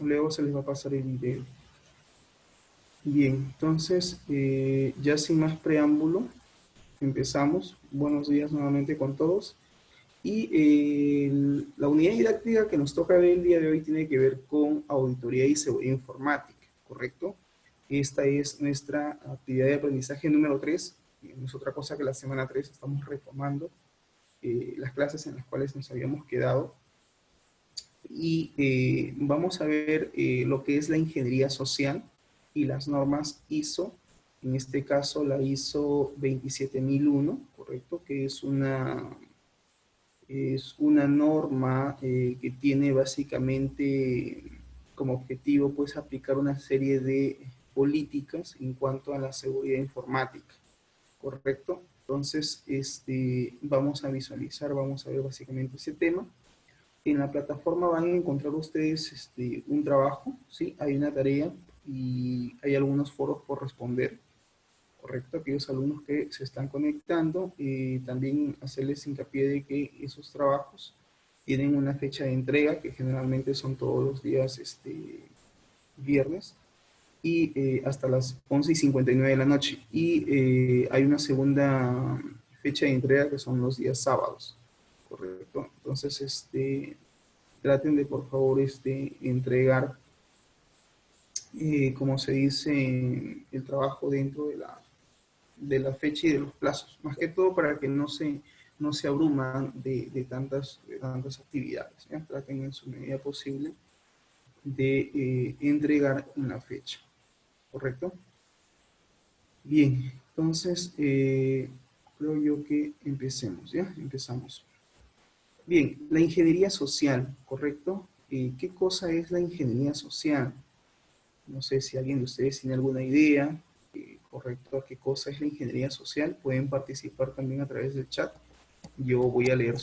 Luego se les va a pasar el video. Bien, entonces, ya sin más preámbulo, empezamos. Buenos días nuevamente con todos. Y la unidad didáctica que nos toca ver el día de hoy tiene que ver con auditoría y seguridad informática, ¿correcto? Esta es nuestra actividad de aprendizaje número 3. No es otra cosa que la semana 3 estamos retomando las clases en las cuales nos habíamos quedado. Y vamos a ver lo que es la ingeniería social y las normas ISO. En este caso la ISO 27001, ¿correcto? Que es una norma que tiene básicamente como objetivo pues aplicar una serie de políticas en cuanto a la seguridad informática, ¿correcto? Entonces, vamos a visualizar, vamos a ver básicamente ese tema. En la plataforma van a encontrar ustedes un trabajo, ¿sí? Hay una tarea y hay algunos foros por responder, ¿correcto? Aquellos alumnos que se están conectando, también hacerles hincapié de que esos trabajos tienen una fecha de entrega, que generalmente son todos los días viernes, y hasta las 11:59 de la noche. Y hay una segunda fecha de entrega que son los días sábados, ¿correcto? Entonces, traten de por favor entregar, como se dice, el trabajo dentro de la fecha y de los plazos, más que todo para que no se abruman de tantas actividades, ¿ya? Traten en su medida posible de entregar una fecha, ¿correcto? Bien, entonces creo yo que empecemos, ¿ya? Empezamos. Bien, la ingeniería social, ¿correcto? ¿Qué cosa es la ingeniería social? No sé si alguien de ustedes tiene alguna idea, correcto, qué cosa es la ingeniería social. Pueden participar también a través del chat. Yo voy a leer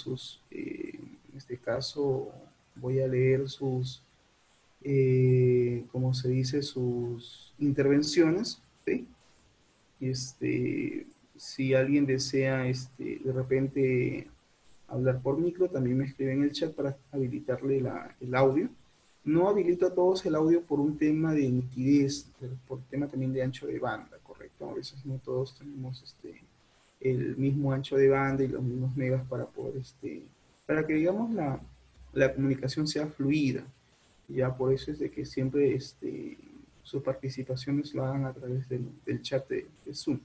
en este caso, voy a leer ¿cómo se dice? Sus intervenciones, ¿sí? Si alguien desea, de repente hablar por micro, también me escribe en el chat para habilitarle el audio. No habilito a todos el audio por un tema de nitidez, pero por tema también de ancho de banda, ¿correcto? A veces no todos tenemos el mismo ancho de banda y los mismos megas para que digamos la comunicación sea fluida. Ya por eso es de que siempre sus participaciones lo hagan a través del chat de Zoom.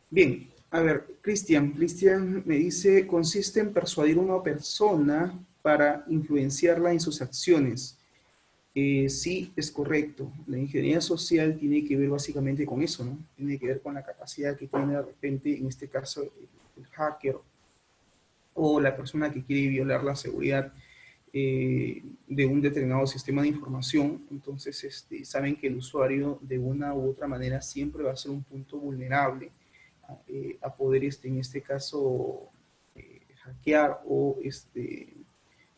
Bien, a ver, Cristian me dice, consiste en persuadir a una persona para influenciarla en sus acciones. Sí, es correcto. La ingeniería social tiene que ver básicamente con eso, ¿no? Tiene que ver con la capacidad que tiene de repente, en este caso, el hacker o la persona que quiere violar la seguridad de un determinado sistema de información. Entonces, saben que el usuario de una u otra manera siempre va a ser un punto vulnerable a poder, en este caso, hackear o,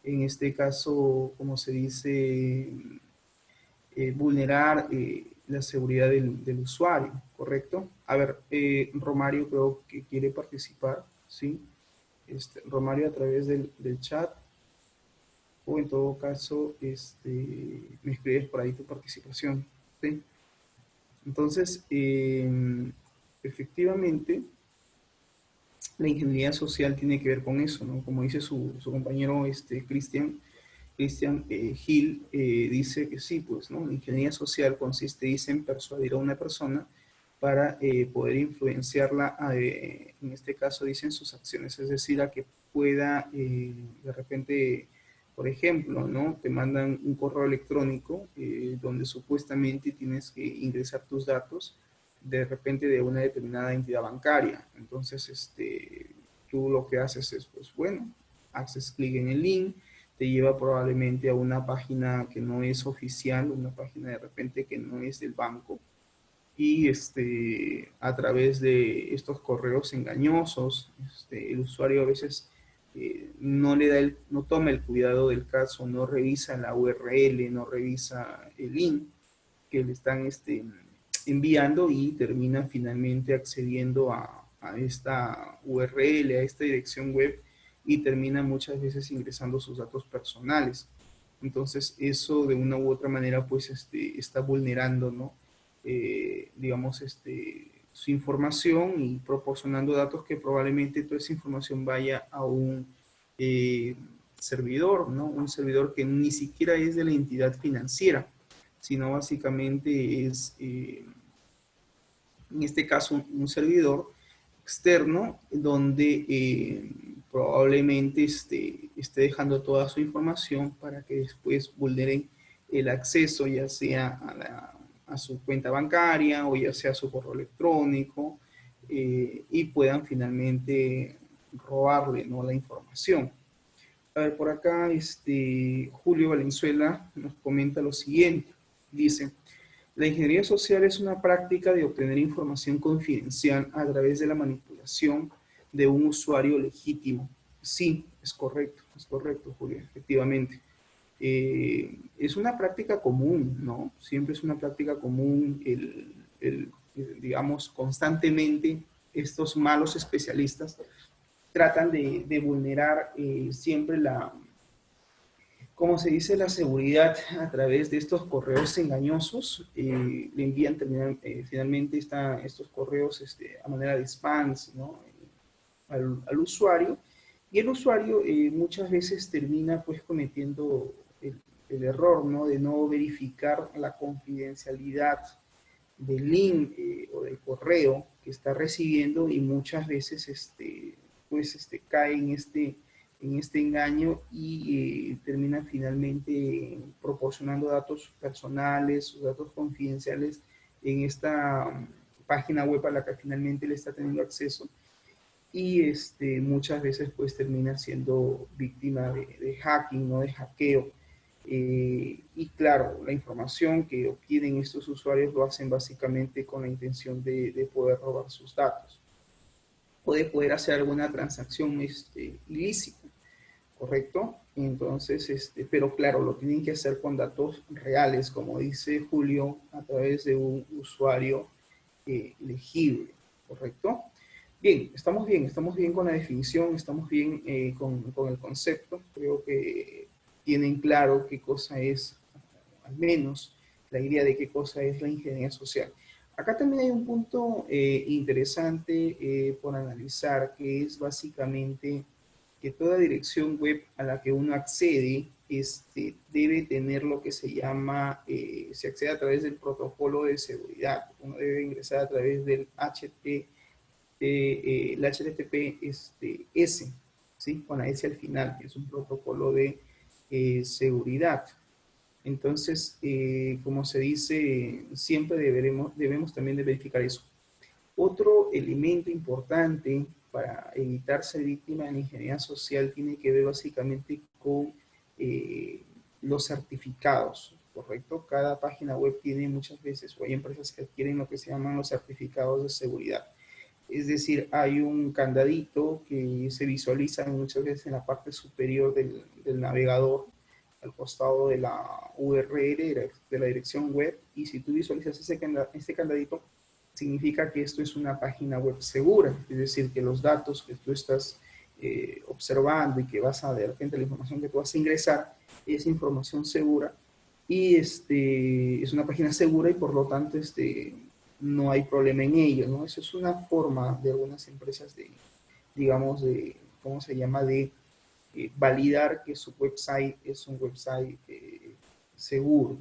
en este caso, como se dice, vulnerar la seguridad del usuario, ¿correcto? A ver, Romario creo que quiere participar, ¿sí? Romario a través del chat, o en todo caso, me escribes por ahí tu participación, ¿sí? Entonces, efectivamente, la ingeniería social tiene que ver con eso, ¿no? Como dice su compañero Cristian Gil, dice que sí, pues, ¿no? La ingeniería social consiste, dice, en persuadir a una persona para poder influenciarla, en este caso, dicen, sus acciones, es decir, a que pueda, de repente, por ejemplo, ¿no? Te mandan un correo electrónico donde supuestamente tienes que ingresar tus datos de repente de una determinada entidad bancaria. Entonces, tú lo que haces es, pues bueno, haces clic en el link, te lleva probablemente a una página que no es oficial, una página de repente que no es del banco, y a través de estos correos engañosos, el usuario a veces no toma el cuidado del caso, no revisa la URL, no revisa el link que le están enviando y termina finalmente accediendo a esta URL, a esta dirección web, y termina muchas veces ingresando sus datos personales. Entonces, eso de una u otra manera, pues, está vulnerando, ¿no? Digamos, su información y proporcionando datos que probablemente toda esa información vaya a un eh, servidor, ¿no? Un servidor que ni siquiera es de la entidad financiera, sino básicamente es, en este caso, un servidor externo donde probablemente esté dejando toda su información para que después vulneren el acceso, ya sea a su cuenta bancaria o ya sea a su correo electrónico, y puedan finalmente robarle, ¿no?, la información. A ver, por acá Julio Valenzuela nos comenta lo siguiente. Dice: la ingeniería social es una práctica de obtener información confidencial a través de la manipulación de un usuario legítimo. Sí, es correcto, Julio, efectivamente. Es una práctica común, ¿no? Siempre es una práctica común digamos, constantemente estos malos especialistas tratan de vulnerar siempre como se dice, la seguridad a través de estos correos engañosos. Le envían finalmente estos correos a manera de spams, ¿no?, al usuario, y el usuario muchas veces termina pues cometiendo el error, ¿no?, de no verificar la confidencialidad del link o del correo que está recibiendo, y muchas veces pues cae en este engaño y termina finalmente proporcionando datos personales, datos confidenciales en esta página web a la que finalmente le está teniendo acceso, y muchas veces pues termina siendo víctima de hacking, ¿no?, de hackeo. Y claro, la información que obtienen estos usuarios lo hacen básicamente con la intención de poder robar sus datos o de poder hacer alguna transacción ilícita, ¿correcto? Entonces, pero claro, lo tienen que hacer con datos reales, como dice Julio, a través de un usuario legible, ¿correcto? Bien, estamos bien con la definición, estamos bien con el concepto. Creo que tienen claro qué cosa es, al menos, la idea de qué cosa es la ingeniería social. Acá también hay un punto interesante por analizar, que es básicamente que toda dirección web a la que uno accede debe tener lo que se llama, se accede a través del protocolo de seguridad. Uno debe ingresar a través del el HTTP S, ¿sí?, con la S al final, que es un protocolo de seguridad. Entonces, como se dice, siempre debemos también de verificar eso. Otro elemento importante para evitar ser víctima de la ingeniería social tiene que ver básicamente con los certificados, ¿correcto? Cada página web tiene muchas veces, o hay empresas que adquieren lo que se llaman los certificados de seguridad. Es decir, hay un candadito que se visualiza muchas veces en la parte superior del navegador, al costado de la URL, de la dirección web, y si tú visualizas este candadito, significa que esto es una página web segura, es decir, que los datos que tú estás observando y que vas a, de repente, la información que tú vas a ingresar es información segura, y es una página segura, y por lo tanto no hay problema en ello, ¿no? Eso es una forma de algunas empresas digamos, ¿cómo se llama?, de validar que su website es un website seguro.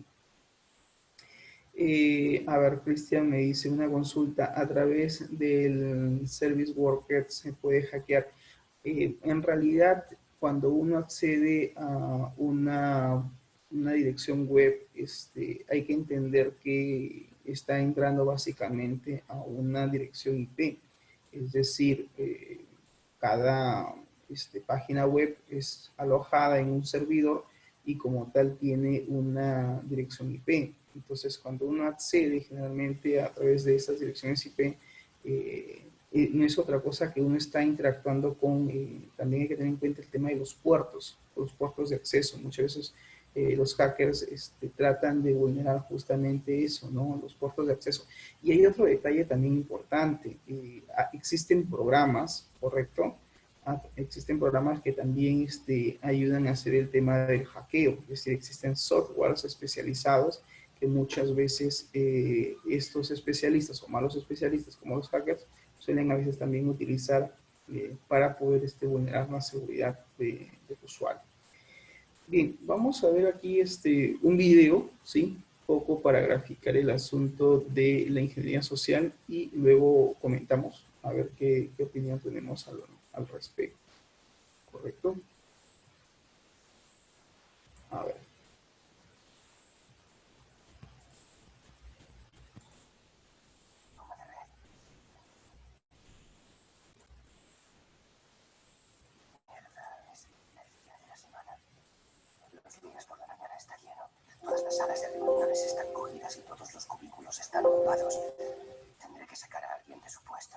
A ver, Cristian me dice una consulta: ¿a través del Service Worker se puede hackear? En realidad, cuando uno accede a una dirección web, hay que entender que está entrando básicamente a una dirección IP. Es decir, cada página web es alojada en un servidor y como tal tiene una dirección IP. Entonces, cuando uno accede generalmente a través de estas direcciones IP, no es otra cosa que uno está interactuando con, también hay que tener en cuenta el tema de los puertos de acceso. Muchas veces los hackers tratan de vulnerar justamente eso, ¿no?, los puertos de acceso. Y hay otro detalle también importante: existen programas, ¿correcto?, existen programas que también ayudan a hacer el tema del hackeo, es decir, existen softwares especializados que muchas veces estos especialistas o malos especialistas como los hackers suelen a veces también utilizar para poder vulnerar la seguridad del usuario. Bien, vamos a ver aquí un video, ¿sí? Poco para graficar el asunto de la ingeniería social y luego comentamos a ver qué opinión tenemos al respecto. ¿Correcto? A ver. Los lunes por la mañana está lleno. Todas las salas de reuniones están cogidas y todos los cubículos están ocupados. Tendré que sacar a alguien de su puesto.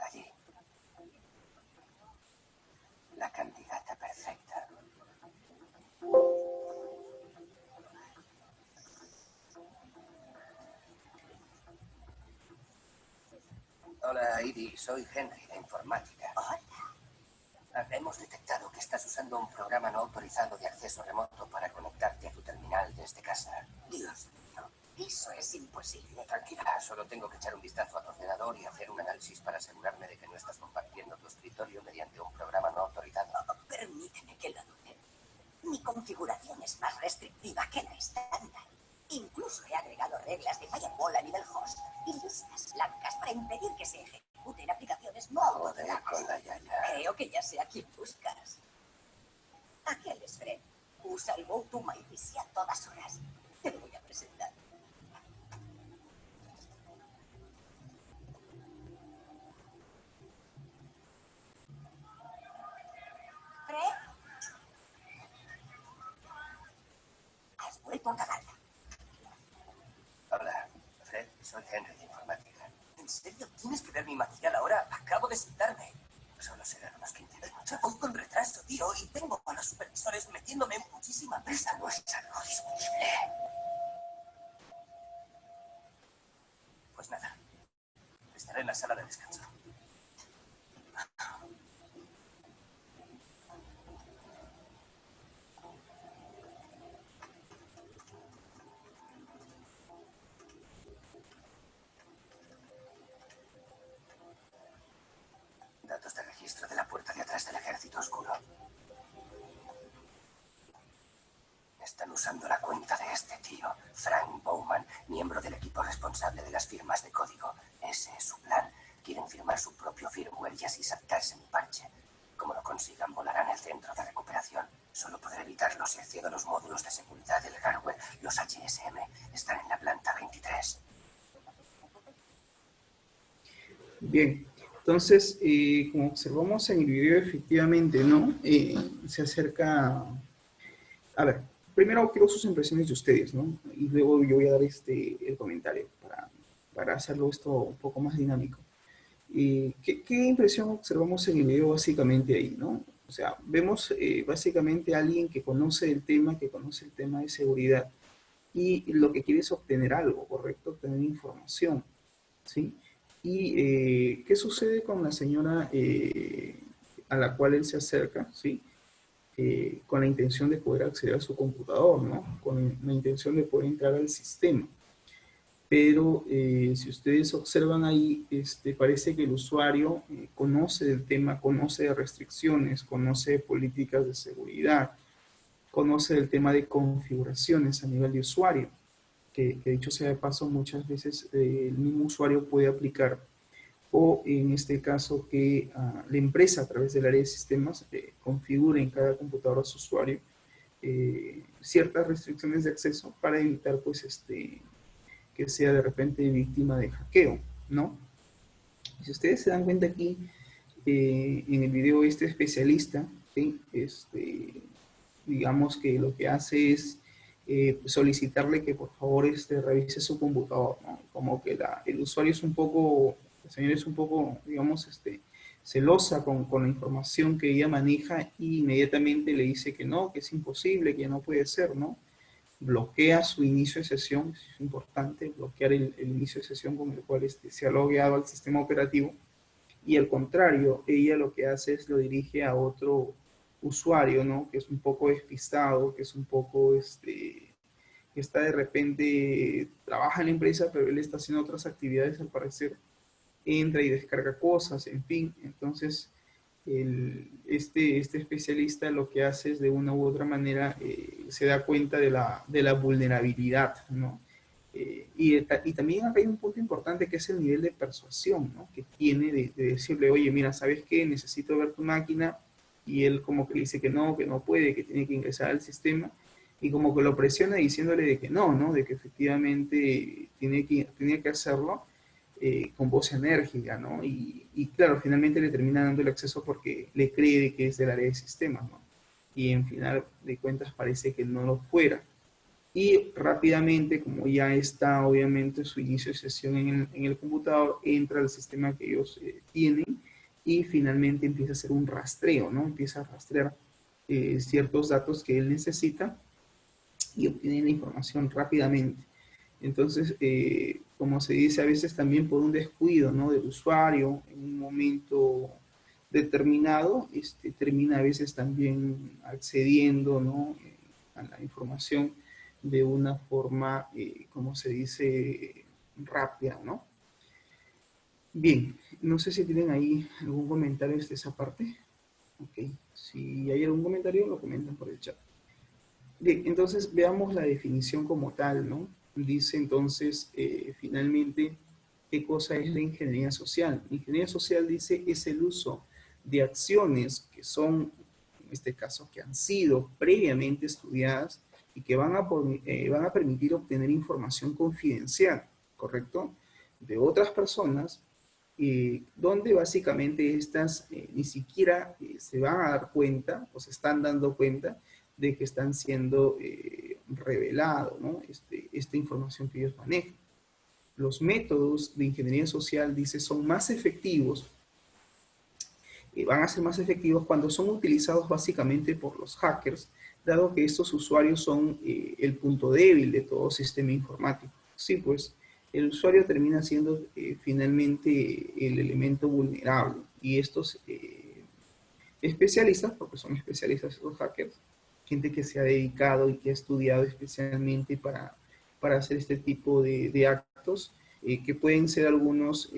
Allí. La candidata perfecta. Hola, Edie. Soy Henry, de informática. Hola. Hemos detectado que estás usando un programa no autorizado de acceso remoto para conectarte a tu terminal desde casa. Dios mío, eso es imposible. Tranquila, solo tengo que echar un vistazo a tu ordenador y hacer un análisis para asegurarme de que no estás compartiendo tu escritorio mediante un programa no autorizado. Permíteme que lo dude. Mi configuración es más restrictiva que la estándar. Incluso he agregado reglas de firewall a nivel host y listas blancas para impedir que se ejecuten aplicaciones no autorizadas. Creo que ya sé a quién buscas. Aquel es Fred. Usa el GoToMyPC a todas horas. Te lo voy a presentar. ¿Fred? Has vuelto a cagarla. Hola, Fred. Soy Henry, de informática. ¿En serio? ¿Tienes que ver mi material ahora? Acabo de sentarme. Solo serán unos 15 minutos. Voy con retraso, tío, y tengo a los supervisores metiéndome muchísima prisa. No es algo discutible. Pues nada. Estaré en la sala de descanso. Datos de registro de la puerta de atrás del ejército oscuro. Están usando la cuenta de este tío, Frank Bowman, miembro del equipo responsable de las firmas de código. Ese es su plan. Quieren firmar su propio firmware y así saltarse mi parche. Como lo consigan, volarán el centro de recuperación. Solo podré evitarlo si accedo a los módulos de seguridad del hardware. Los HSM están en la planta 23. Bien, entonces, como observamos en el video, efectivamente, ¿no? Se acerca... A ver, primero quiero sus impresiones de ustedes, ¿no? Y luego yo voy a dar el comentario para hacerlo esto un poco más dinámico. ¿Qué impresión observamos en el video básicamente ahí, ¿no? O sea, vemos básicamente a alguien que conoce el tema de seguridad y lo que quiere es obtener algo, ¿correcto? Obtener información, ¿sí? ¿Y qué sucede con la señora a la cual él se acerca, ¿sí? Con la intención de poder acceder a su computador, ¿no? Con la intención de poder entrar al sistema. Pero si ustedes observan ahí, parece que el usuario conoce del tema, conoce de restricciones, conoce de políticas de seguridad, conoce del tema de configuraciones a nivel de usuario, que dicho sea de paso, muchas veces el mismo usuario puede aplicar, o en este caso que la empresa a través del área de sistemas configure en cada computadora a su usuario ciertas restricciones de acceso para evitar pues que sea de repente víctima de hackeo, ¿no? Si ustedes se dan cuenta aquí, en el video este especialista, ¿sí? Digamos que lo que hace es solicitarle que por favor revise su computador, ¿no? Como que el usuario es un poco, la señora es un poco, digamos, celosa con la información que ella maneja y inmediatamente le dice que no, que es imposible, que no puede ser, ¿no? Bloquea su inicio de sesión, es importante bloquear el inicio de sesión con el cual se ha logueado al sistema operativo y al contrario, ella lo que hace es lo dirige a otro usuario, ¿no? Que es un poco despistado, que es un poco, que está de repente, trabaja en la empresa, pero él está haciendo otras actividades al parecer, entra y descarga cosas, en fin. Entonces, este especialista lo que hace es de una u otra manera se da cuenta de la vulnerabilidad, ¿no? Y también acá hay un punto importante que es el nivel de persuasión, ¿no? Que tiene de decirle, oye, mira, ¿sabes qué? Necesito ver tu máquina, y él como que le dice que no puede, que tiene que ingresar al sistema, y como que lo presiona diciéndole de que no, ¿no? De que efectivamente tiene que hacerlo con voz enérgica, ¿no? Y claro, finalmente le termina dando el acceso porque le cree que es del área de sistemas, ¿no? Y en final de cuentas parece que no lo fuera. Y rápidamente, como ya está obviamente su inicio de sesión en el computador, entra al sistema que ellos tienen y finalmente empieza a hacer un rastreo, ¿no? Empieza a rastrear ciertos datos que él necesita y obtiene la información rápidamente. Entonces, como se dice a veces también por un descuido, ¿no? Del usuario en un momento determinado, termina a veces también accediendo, ¿no? A la información de una forma, como se dice, rápida, ¿no? Bien, no sé si tienen ahí algún comentario de esa parte. Ok, si hay algún comentario, lo comentan por el chat. Bien, entonces veamos la definición como tal, ¿no? Dice entonces, finalmente, ¿qué cosa es la ingeniería social? La ingeniería social, dice, es el uso de acciones que son, en este caso, que han sido previamente estudiadas y que van a permitir obtener información confidencial, ¿correcto? De otras personas, donde básicamente estas ni siquiera se van a dar cuenta o se están dando cuenta de que están siendo revelados, ¿no? Esta información que ellos manejan. Los métodos de ingeniería social, dice, son más efectivos, van a ser más efectivos cuando son utilizados básicamente por los hackers, dado que estos usuarios son el punto débil de todo sistema informático. Sí, pues el usuario termina siendo finalmente el elemento vulnerable, y estos especialistas, porque son especialistas estos hackers, gente que se ha dedicado y que ha estudiado especialmente para hacer este tipo de actos, que pueden ser algunos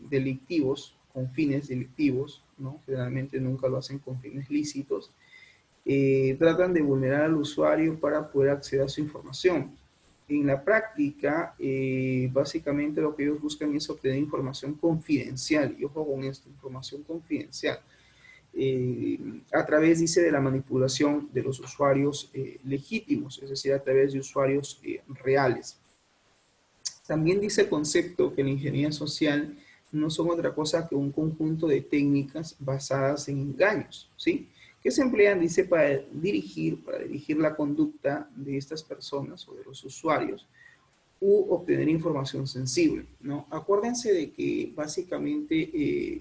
delictivos, con fines delictivos, ¿no? Generalmente nunca lo hacen con fines lícitos. Tratan de vulnerar al usuario para poder acceder a su información. En la práctica, básicamente lo que ellos buscan es obtener información confidencial, y ojo con esto, información confidencial, a través, dice, de la manipulación de los usuarios legítimos, es decir, a través de usuarios reales. También dice el concepto que la ingeniería social no son otra cosa que un conjunto de técnicas basadas en engaños, ¿sí? Que se emplean, dice, para dirigir la conducta de estas personas o de los usuarios, u obtener información sensible, ¿no? Acuérdense de que básicamente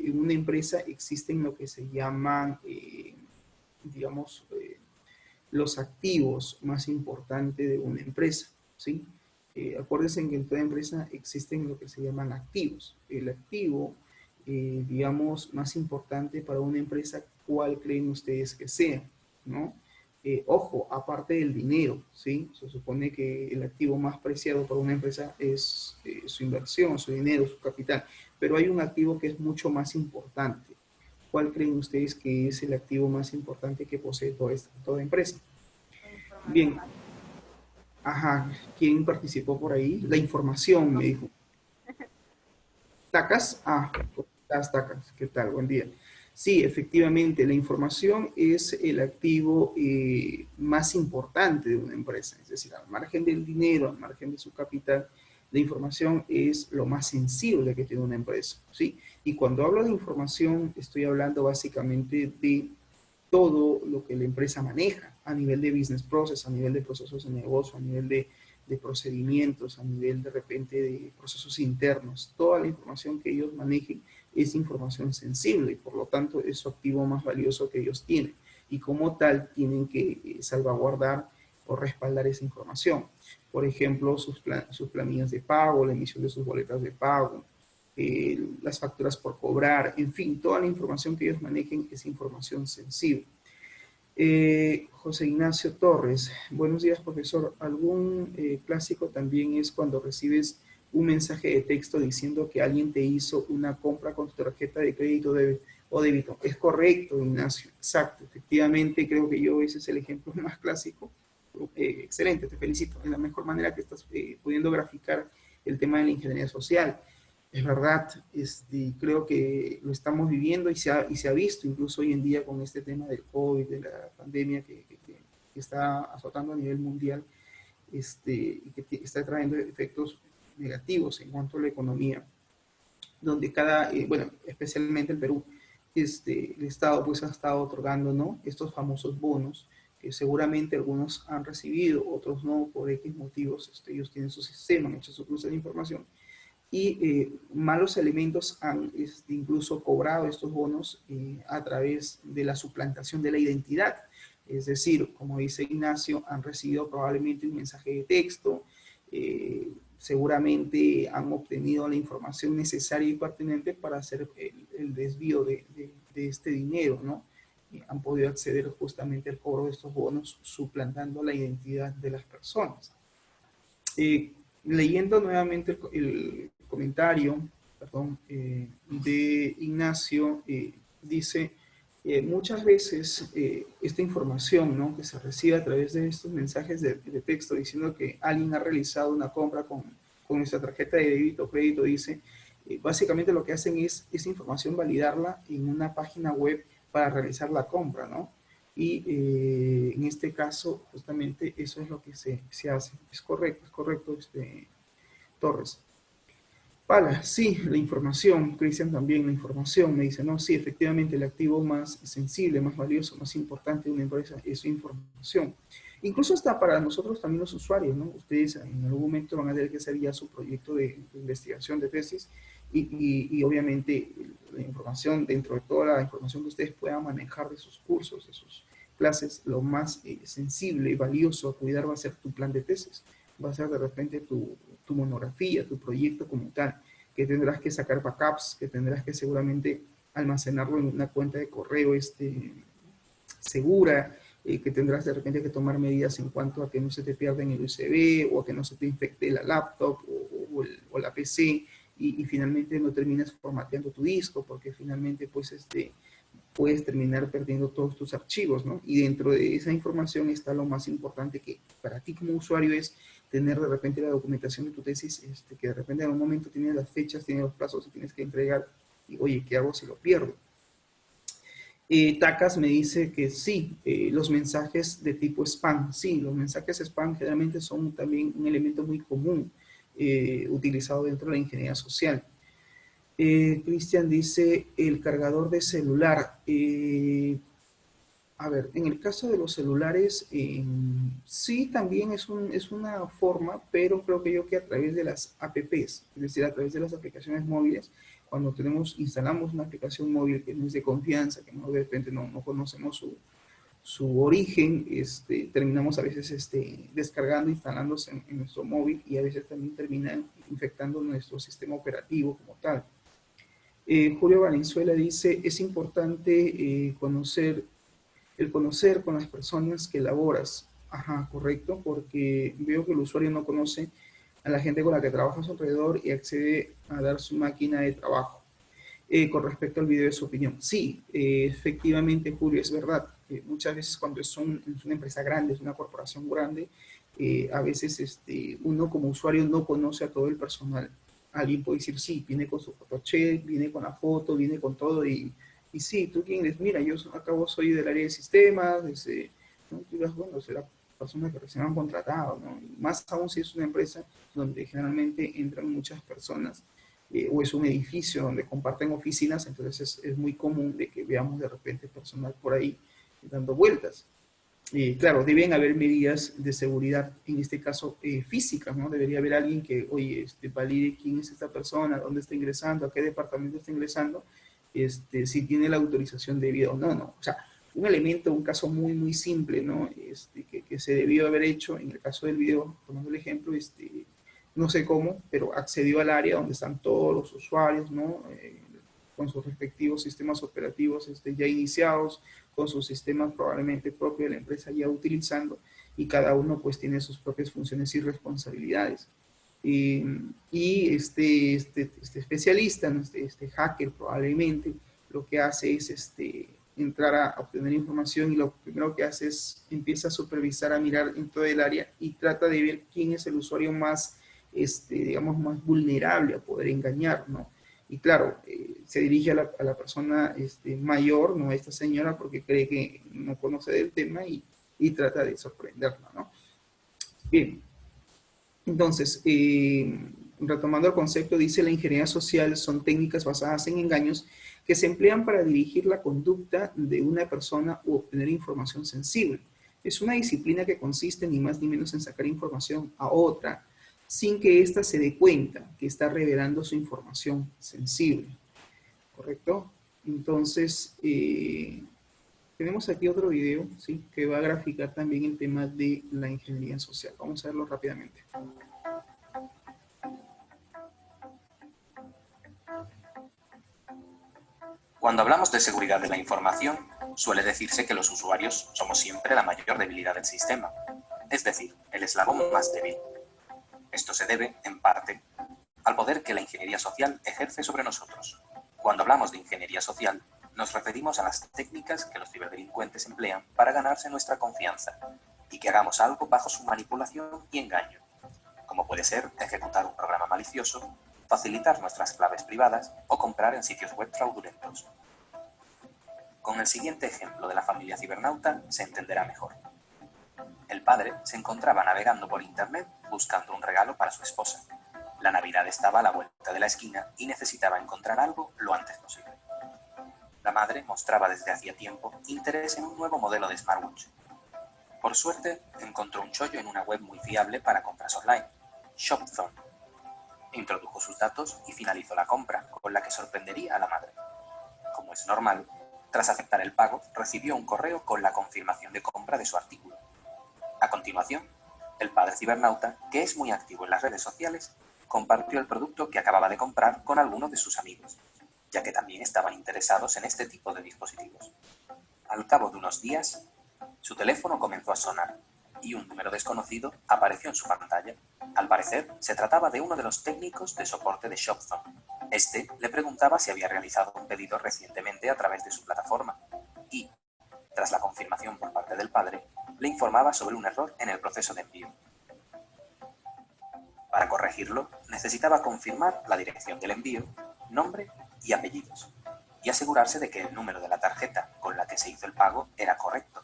en una empresa existen lo que se llaman, digamos, los activos más importantes de una empresa, ¿sí? Acuérdense que en toda empresa existen lo que se llaman activos. El activo, digamos, más importante para una empresa, ¿cuál creen ustedes que sea? ¿No? Ojo, aparte del dinero, ¿sí? Se supone que el activo más preciado para una empresa es su inversión, su dinero, su capital, pero hay un activo que es mucho más importante. ¿Cuál creen ustedes que es el activo más importante que posee toda empresa? Bien, ajá, ¿quién participó por ahí? La información, me dijo. ¿Tacas? Ah, ¿cómo estás, Tacas? ¿Qué tal? Buen día. Sí, efectivamente, la información es el activo más importante de una empresa. Es decir, al margen del dinero, al margen de su capital, la información es lo más sensible que tiene una empresa, ¿sí? Y cuando hablo de información, estoy hablando básicamente de todo lo que la empresa maneja a nivel de business process, a nivel de procesos de negocio, a nivel de procedimientos, a nivel de repente de procesos internos. Toda la información que ellos manejen es información sensible y por lo tanto es su activo más valioso que ellos tienen. Y como tal tienen que salvaguardar o respaldar esa información. Por ejemplo, sus planillas de pago, la emisión de sus boletas de pago, las facturas por cobrar, en fin, toda la información que ellos manejen es información sensible. José Ignacio Torres, buenos días, profesor. Algún clásico también es cuando recibes un mensaje de texto diciendo que alguien te hizo una compra con tu tarjeta de crédito o débito. Es correcto, Ignacio, exacto. Efectivamente, creo que ese es el ejemplo más clásico. Excelente, te felicito. Es la mejor manera que estás pudiendo graficar el tema de la ingeniería social. Es verdad, creo que lo estamos viviendo y se ha visto incluso hoy en día con este tema del COVID, de la pandemia que está azotando a nivel mundial, y que está trayendo efectos negativos en cuanto a la economía, donde bueno, especialmente el Perú, el Estado pues ha estado otorgando, ¿no?, estos famosos bonos, que seguramente algunos han recibido, otros no, por X motivos. Ellos tienen su sistema, han hecho su cruce de información, y malos elementos han incluso cobrado estos bonos a través de la suplantación de la identidad. Es decir, como dice Ignacio, han recibido probablemente un mensaje de texto, seguramente han obtenido la información necesaria y pertinente para hacer el desvío de este dinero, ¿no? Han podido acceder justamente al cobro de estos bonos suplantando la identidad de las personas. Leyendo nuevamente el comentario, perdón, de Ignacio, dice, muchas veces esta información, ¿no?, que se recibe a través de estos mensajes de texto diciendo que alguien ha realizado una compra con nuestra tarjeta de débito o crédito, dice, básicamente lo que hacen es esa información validarla en una página web para realizar la compra, ¿no? Y en este caso, justamente eso es lo que se hace. Es correcto, Torres. Pala, sí, la información. Cristian también, la información. Me dice, no, sí, efectivamente, el activo más sensible, más valioso, más importante de una empresa es su información. Incluso hasta para nosotros también los usuarios, ¿no? Ustedes en algún momento van a tener que hacer ya su proyecto de investigación, de tesis, y obviamente la información, dentro de toda la información que ustedes puedan manejar de sus cursos, de sus clases, lo más sensible y valioso a cuidar va a ser tu plan de tesis, va a ser de repente tu monografía, tu proyecto como tal, que tendrás que sacar backups, que tendrás que seguramente almacenarlo en una cuenta de correo segura, que tendrás de repente que tomar medidas en cuanto a que no se te pierda en el USB o a que no se te infecte la laptop o la PC y finalmente no termines formateando tu disco, porque finalmente pues puedes terminar perdiendo todos tus archivos, ¿no? Y dentro de esa información está lo más importante que para ti como usuario es tener de repente la documentación de tu tesis, que de repente en un momento tienes las fechas, tienes los plazos y tienes que entregar, y oye, ¿qué hago si lo pierdo? Tacas me dice que sí, los mensajes de tipo spam, sí, los mensajes spam generalmente son también un elemento muy común utilizado dentro de la ingeniería social. Cristian dice el cargador de celular. A ver, en el caso de los celulares, sí también es una forma, pero creo que a través de las apps, es decir, a través de las aplicaciones móviles, cuando instalamos una aplicación móvil que no es de confianza, que no, de repente no conocemos su origen, terminamos a veces descargando, instalándose en nuestro móvil y a veces también terminan infectando nuestro sistema operativo como tal. Julio Valenzuela dice, es importante conocer con las personas que laboras. Ajá, correcto, porque veo que el usuario no conoce a la gente con la que trabaja a su alrededor y accede a dar su máquina de trabajo. Con respecto al video de su opinión. Sí, efectivamente, Julio, es verdad. Muchas veces cuando es una empresa grande, es una corporación grande, a veces uno como usuario no conoce a todo el personal. Alguien puede decir, sí, viene con su photocheck, viene con la foto, viene con todo, y sí, tú quién eres, mira, yo acabo soy del área de sistemas, ¿no? Tú dirás, bueno, será personas que recién han contratado, ¿no? Y más aún si es una empresa donde generalmente entran muchas personas, o es un edificio donde comparten oficinas, entonces es muy común de que veamos de repente personal por ahí dando vueltas. Claro, deben haber medidas de seguridad, en este caso físicas, ¿no? Debería haber alguien que, oye, valide quién es esta persona, dónde está ingresando, a qué departamento está ingresando, si tiene la autorización debida o no, ¿no? O sea, un elemento, un caso muy, muy simple, ¿no? Que se debió haber hecho, en el caso del video, tomando el ejemplo, no sé cómo, pero accedió al área donde están todos los usuarios, ¿no? Con sus respectivos sistemas operativos ya iniciados, con sus sistemas probablemente propios de la empresa ya utilizando, y cada uno pues tiene sus propias funciones y responsabilidades. Y este especialista, ¿no? Este hacker probablemente lo que hace es entrar a obtener información, y lo primero que hace es empieza a supervisar, a mirar en todo el área y trata de ver quién es el usuario más, digamos, más vulnerable a poder engañar, ¿no? Y claro, se dirige a la persona mayor, ¿no? A esta señora, porque cree que no conoce del tema, y trata de sorprenderla, ¿no? Bien, entonces, retomando el concepto, dice: la ingeniería social son técnicas basadas en engaños que se emplean para dirigir la conducta de una persona u obtener información sensible. Es una disciplina que consiste ni más ni menos en sacar información a otra sin que ésta se dé cuenta que está revelando su información sensible. ¿Correcto? Entonces, tenemos aquí otro video, ¿sí?, que va a graficar también el tema de la ingeniería social. Vamos a verlo rápidamente. Cuando hablamos de seguridad de la información, suele decirse que los usuarios somos siempre la mayor debilidad del sistema, es decir, el eslabón más débil. Esto se debe, en parte, al poder que la ingeniería social ejerce sobre nosotros. Cuando hablamos de ingeniería social, nos referimos a las técnicas que los ciberdelincuentes emplean para ganarse nuestra confianza y que hagamos algo bajo su manipulación y engaño, como puede ser ejecutar un programa malicioso, facilitar nuestras claves privadas o comprar en sitios web fraudulentos. Con el siguiente ejemplo de la familia cibernauta se entenderá mejor. El padre se encontraba navegando por internet buscando un regalo para su esposa. La Navidad estaba a la vuelta de la esquina y necesitaba encontrar algo lo antes posible. La madre mostraba desde hacía tiempo interés en un nuevo modelo de smartwatch. Por suerte, encontró un chollo en una web muy fiable para compras online, Shopzone. Introdujo sus datos y finalizó la compra, con la que sorprendería a la madre. Como es normal, tras aceptar el pago, recibió un correo con la confirmación de compra de su artículo. A continuación, el padre cibernauta, que es muy activo en las redes sociales, compartió el producto que acababa de comprar con algunos de sus amigos, ya que también estaban interesados en este tipo de dispositivos. Al cabo de unos días, su teléfono comenzó a sonar y un número desconocido apareció en su pantalla. Al parecer, se trataba de uno de los técnicos de soporte de Shopzone. Este le preguntaba si había realizado un pedido recientemente a través de su plataforma y, tras la confirmación por parte del padre, le informaba sobre un error en el proceso de envío. Para corregirlo, necesitaba confirmar la dirección del envío, nombre y apellidos, y asegurarse de que el número de la tarjeta con la que se hizo el pago era correcto.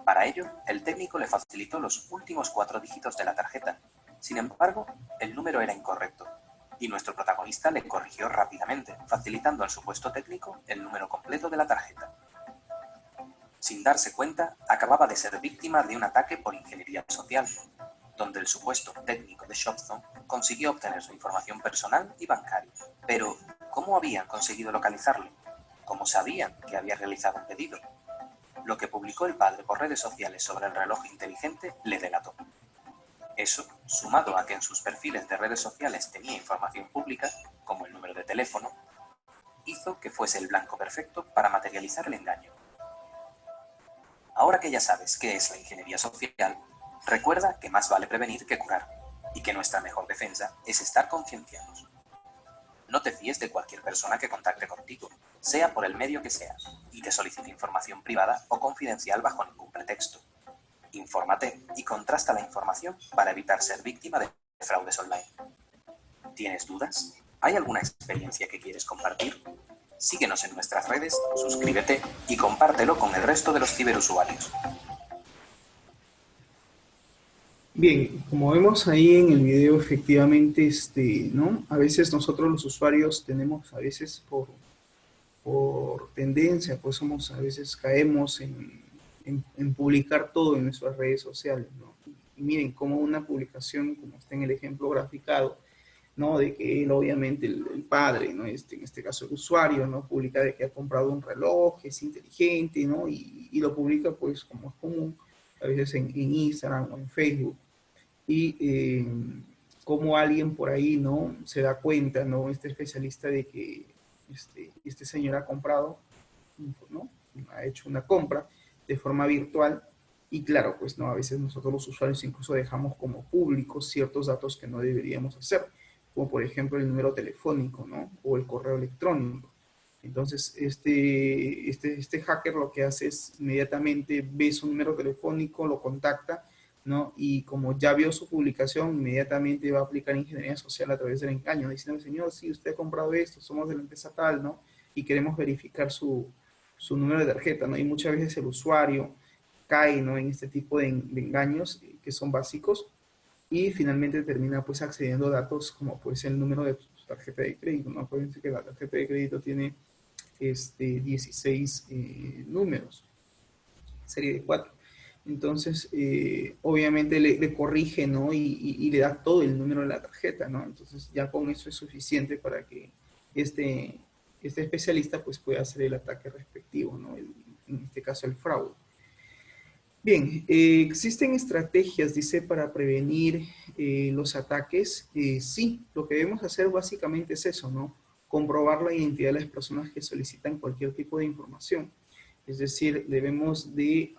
Para ello, el técnico le facilitó los últimos 4 dígitos de la tarjeta. Sin embargo, el número era incorrecto, y nuestro protagonista le corrigió rápidamente, facilitando al supuesto técnico el número completo de la tarjeta. Sin darse cuenta, acababa de ser víctima de un ataque por ingeniería social, donde el supuesto técnico de Shopzone consiguió obtener su información personal y bancaria. Pero, ¿cómo habían conseguido localizarlo? ¿Cómo sabían que había realizado un pedido? Lo que publicó el padre por redes sociales sobre el reloj inteligente le delató. Eso, sumado a que en sus perfiles de redes sociales tenía información pública, como el número de teléfono, hizo que fuese el blanco perfecto para materializar el engaño. Ahora que ya sabes qué es la ingeniería social, recuerda que más vale prevenir que curar, y que nuestra mejor defensa es estar concienciados. No te fíes de cualquier persona que contacte contigo, sea por el medio que sea, y te solicite información privada o confidencial bajo ningún pretexto. Infórmate y contrasta la información para evitar ser víctima de fraudes online. ¿Tienes dudas? ¿Hay alguna experiencia que quieres compartir? Síguenos en nuestras redes, suscríbete y compártelo con el resto de los ciberusuarios. Bien, como vemos ahí en el video, efectivamente, ¿no? A veces nosotros los usuarios tenemos, a veces por tendencia, pues a veces caemos en publicar todo en nuestras redes sociales, ¿no? Y miren cómo una publicación, como está en el ejemplo graficado, ¿no? De que él, obviamente, el padre, ¿no? En este caso el usuario, ¿no? Publica de que ha comprado un reloj, es inteligente, ¿no? Y lo publica, pues, como es común, a veces en Instagram o en Facebook. Y cómo alguien por ahí, ¿no? Se da cuenta, ¿no? Este especialista de que este señor ha comprado, ¿no? Ha hecho una compra de forma virtual y claro, pues, ¿no? A veces nosotros los usuarios incluso dejamos como públicos ciertos datos que no deberíamos hacer, como por ejemplo el número telefónico, ¿no? O el correo electrónico. Entonces, este hacker lo que hace es inmediatamente ve su número telefónico, lo contacta, ¿no? Y como ya vio su publicación, inmediatamente va a aplicar ingeniería social a través del engaño, diciendo, señor, si usted ha comprado esto, somos de la empresa tal, ¿no? Y queremos verificar su número de tarjeta, ¿no? Y muchas veces el usuario cae, ¿no? En este tipo de engaños que son básicos y finalmente termina pues accediendo a datos como pues el número de su tarjeta de crédito, ¿no? Acuérdense que la tarjeta de crédito tiene 16 números, serie de 4. Entonces, obviamente le corrige, ¿no? Y le da todo el número de la tarjeta, ¿no? Entonces, ya con eso es suficiente para que este especialista pues pueda hacer el ataque respectivo, ¿no? En este caso, el fraude. Bien, ¿existen estrategias, dice, para prevenir los ataques? Sí, lo que debemos hacer básicamente es eso, ¿no? Comprobar la identidad de las personas que solicitan cualquier tipo de información. Es decir, debemos de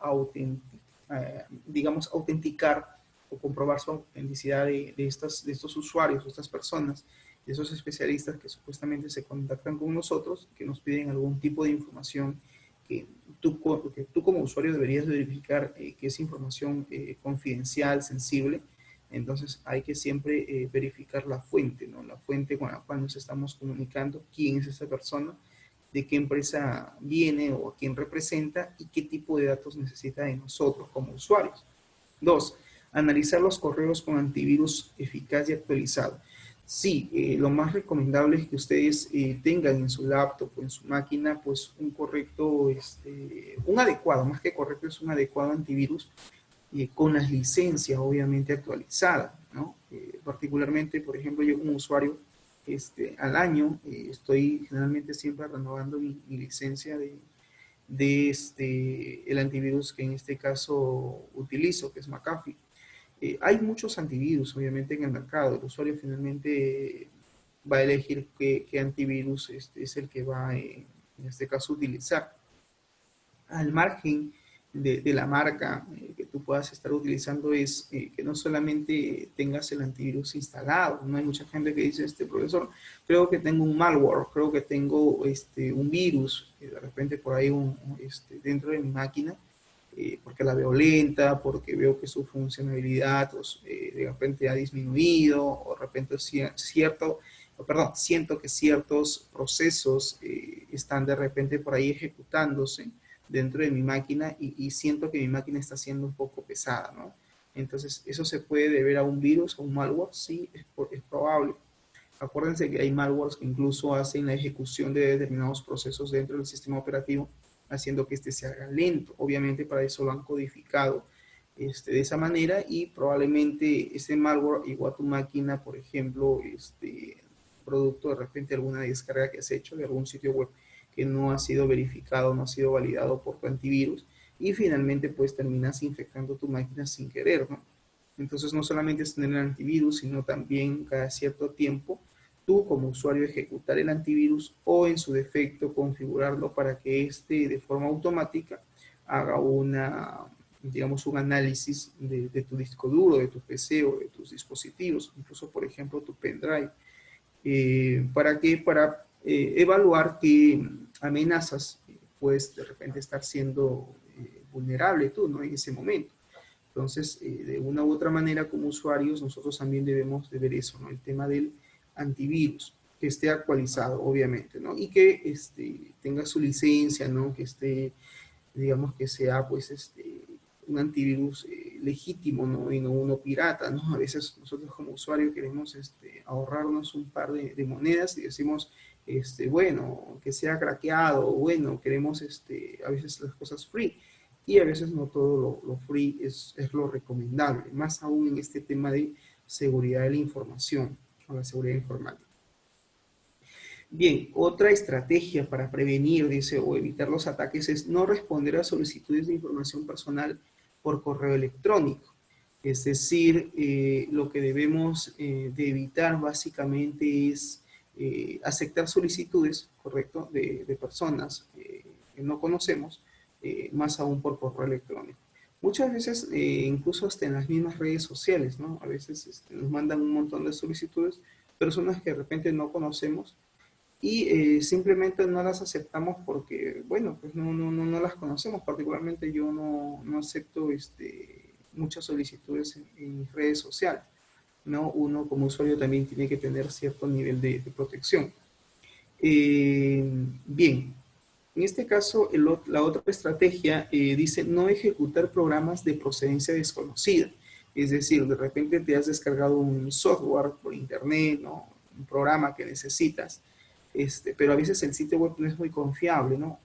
digamos, autenticar o comprobar su autenticidad de estos usuarios, de estas personas, de esos especialistas que supuestamente se contactan con nosotros, que nos piden algún tipo de información que tú como usuario deberías verificar que es información confidencial, sensible. Entonces hay que siempre verificar la fuente, ¿no? La fuente con la cual nos estamos comunicando, quién es esa persona, de qué empresa viene o a quién representa y qué tipo de datos necesita de nosotros como usuarios. 2. Analizar los correos con antivirus eficaz y actualizado. Sí, lo más recomendable es que ustedes tengan en su laptop o en su máquina pues un correcto, un adecuado, más que correcto, es un adecuado antivirus con las licencias obviamente actualizadas, ¿no? Particularmente, por ejemplo, yo como usuario al año estoy generalmente siempre renovando mi licencia de el antivirus que en este caso utilizo, que es McAfee. Hay muchos antivirus, obviamente, en el mercado. El usuario finalmente va a elegir qué antivirus es el que va, en este caso, utilizar. Al margen de la marca que tú puedas estar utilizando es que no solamente tengas el antivirus instalado. No hay mucha gente que dice, profesor, creo que tengo un malware, creo que tengo un virus, de repente por ahí dentro de mi máquina, porque la veo lenta, porque veo que su funcionalidad de repente ha disminuido, o de repente siento que ciertos procesos están de repente por ahí ejecutándose dentro de mi máquina y siento que mi máquina está siendo un poco pesada, ¿no? Entonces, ¿eso se puede deber a un virus o un malware? Sí, es probable. Acuérdense que hay malwares que incluso hacen la ejecución de determinados procesos dentro del sistema operativo, haciendo que se haga lento. Obviamente para eso lo han codificado de esa manera y probablemente ese malware llegó a tu máquina, por ejemplo, producto de repente alguna descarga que has hecho de algún sitio web que no ha sido verificado, no ha sido validado por tu antivirus y finalmente pues terminas infectando tu máquina sin querer, ¿no? Entonces no solamente es tener el antivirus, sino también cada cierto tiempo tú como usuario ejecutar el antivirus o en su defecto configurarlo para que de forma automática haga digamos, un análisis de tu disco duro, de tu PC o de tus dispositivos, incluso por ejemplo tu pendrive. ¿Para qué? Para evaluar qué amenazas puedes de repente estar siendo vulnerable tú, ¿no? En ese momento. Entonces, de una u otra manera, como usuarios, nosotros también debemos de ver eso, ¿no? El tema del antivirus, que esté actualizado, obviamente, ¿no? Y que tenga su licencia, ¿no? Que digamos, que sea, pues, un antivirus legítimo, ¿no? Y no uno pirata, ¿no? A veces nosotros como usuarios queremos ahorrarnos un par de monedas y decimos, bueno, que sea craqueado, bueno, queremos a veces las cosas free. Y a veces no todo lo free es lo recomendable, más aún en este tema de seguridad de la información o la seguridad informática. Bien, otra estrategia para prevenir, dice, o evitar los ataques es no responder a solicitudes de información personal por correo electrónico. Es decir, lo que debemos de evitar básicamente es aceptar solicitudes, ¿correcto?, de personas que no conocemos, más aún por correo electrónico. Muchas veces, incluso hasta en las mismas redes sociales, ¿no? A veces nos mandan un montón de solicitudes, personas que de repente no conocemos y simplemente no las aceptamos porque, bueno, pues no las conocemos. Particularmente yo no acepto muchas solicitudes en mis redes sociales, ¿no? Uno como usuario también tiene que tener cierto nivel de protección. Bien, en este caso la otra estrategia dice no ejecutar programas de procedencia desconocida. Es decir, de repente te has descargado un software por internet, ¿no? Un programa que necesitas, pero a veces el sitio web no es muy confiable, ¿no?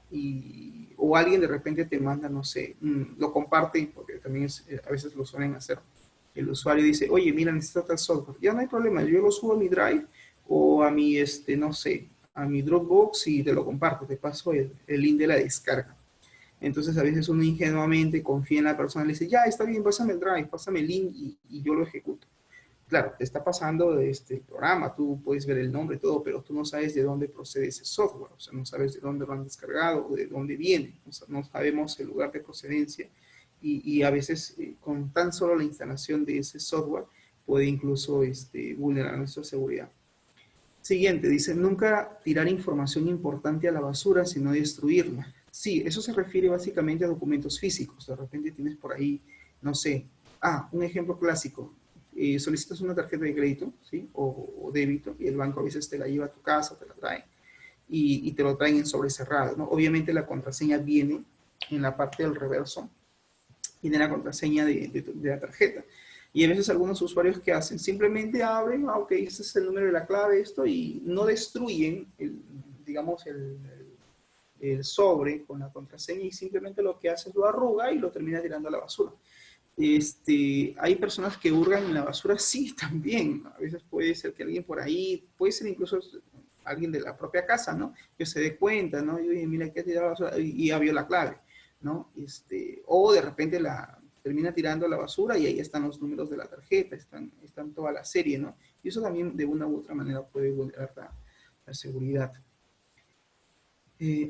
O alguien de repente te manda, no sé, lo comparte, porque también a veces lo suelen hacer. El usuario dice, oye, mira, necesito tal software. Ya no hay problema, yo lo subo a mi Drive o a mi, no sé, a mi Dropbox y te lo comparto, te paso el link de la descarga. Entonces a veces uno ingenuamente confía en la persona y le dice, ya, está bien, pásame el Drive, pásame el link y yo lo ejecuto. Claro, te está pasando este programa, tú puedes ver el nombre y todo, pero tú no sabes de dónde procede ese software, o sea, no sabes de dónde lo han descargado o de dónde viene, o sea, no sabemos el lugar de procedencia y a veces con tan solo la instalación de ese software puede incluso vulnerar nuestra seguridad. Siguiente, dice, nunca tirar información importante a la basura, sino destruirla. Sí, eso se refiere básicamente a documentos físicos. De repente tienes por ahí, no sé, un ejemplo clásico. Solicitas una tarjeta de crédito, ¿sí? O débito, y el banco a veces te la lleva a tu casa, te la trae, y te lo traen en sobre cerrado, ¿no? Obviamente la contraseña viene en la parte del reverso, viene la contraseña de la tarjeta. Y a veces algunos usuarios que hacen, simplemente abren, ok, este es el número de la clave, esto, y no destruyen, digamos, el sobre con la contraseña y simplemente lo que hace es lo arruga y lo termina tirando a la basura. Hay personas que hurgan en la basura, sí, también. A veces puede ser que alguien por ahí, puede ser incluso alguien de la propia casa, ¿no? Que se dé cuenta, ¿no? Y oye, mira, que ha tirado la basura y ya vio la clave, ¿no? O de repente la termina tirando a la basura y ahí están los números de la tarjeta, están toda la serie, ¿no? Y eso también de una u otra manera puede vulnerar la seguridad.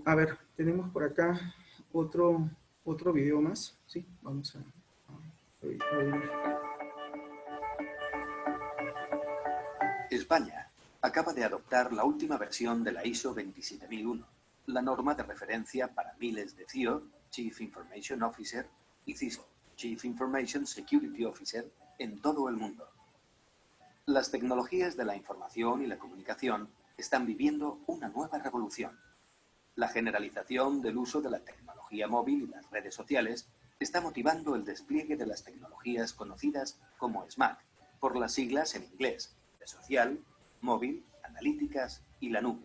A ver, tenemos por acá otro video más, ¿sí? Vamos a verificar. España acaba de adoptar la última versión de la ISO 27001, la norma de referencia para miles de CIO, Chief Information Officer, y CISO, Chief Information Security Officer, en todo el mundo. Las tecnologías de la información y la comunicación están viviendo una nueva revolución. La generalización del uso de la tecnología móvil y las redes sociales está motivando el despliegue de las tecnologías conocidas como SMAC, por las siglas en inglés, de social, móvil, analíticas y la nube.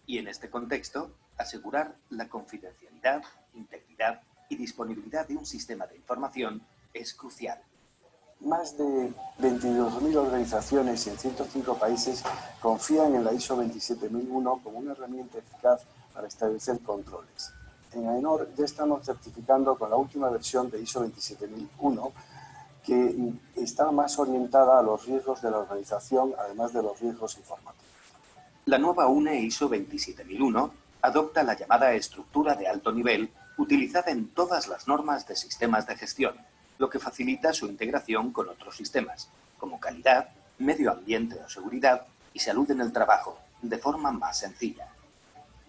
Y en este contexto, asegurar la confidencialidad, integridad y disponibilidad de un sistema de información es crucial. Más de 22.000 organizaciones en 105 países confían en la ISO 27001 como una herramienta eficaz para establecer controles. En AENOR ya estamos certificando con la última versión de ISO 27001 que está más orientada a los riesgos de la organización, además de los riesgos informáticos. La nueva UNE ISO 27001 adopta la llamada estructura de alto nivel utilizada en todas las normas de sistemas de gestión, lo que facilita su integración con otros sistemas, como calidad, medio ambiente o seguridad y salud en el trabajo, de forma más sencilla.